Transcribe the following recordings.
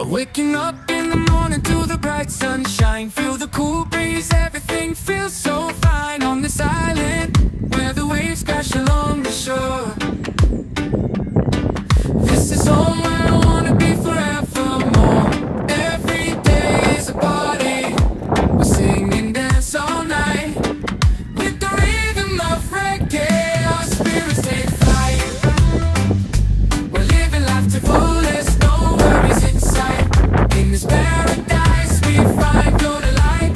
Waking up in the morning to the bright sunshine, feel the cool breeze, everything feels so fine on this island where the waves crash along the shore. This is home where I wanna be forevermore. Every day is a party, we sing and dance all night. With the rhythm of reggae, our spirits take flight. We're living life to fullest, no worries in sight. In this paradise we find your delight.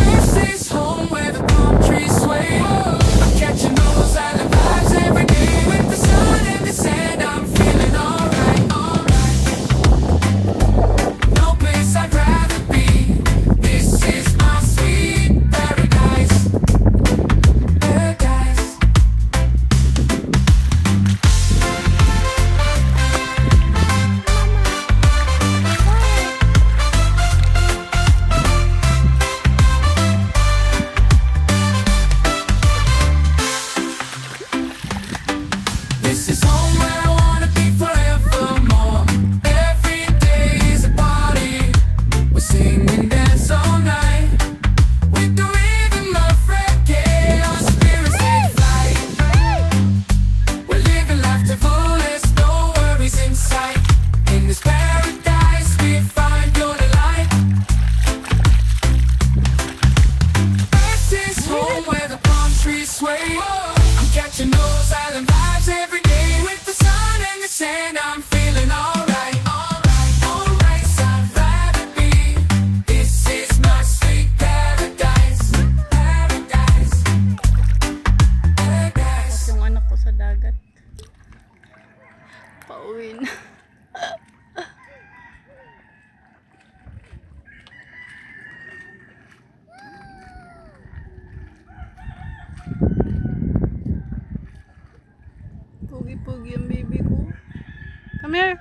This is home where the palm trees sway. I'm catching those island vibes every day. With the sun and the sand, I'm feeling alright, alright. No place I'd rather be. This is my sweet paradise, paradise. This is home where I wanna be forevermore. Every day is a party, we sing and dance all night. With the rhythm of reggae, our spirits take flight. We're living life to fullest, no worries in sight. In this paradise we find your delight. This is home where the palm trees sway. I'm catching those island vibes every day. With the sun and the sand, I'm feeling alright, alright, alright. I'd rather be. This is my sweet paradise, paradise, paradise. Yung anak ko sa dagat. Pauwi na. Pugi-pugi ang baby ko. Come here.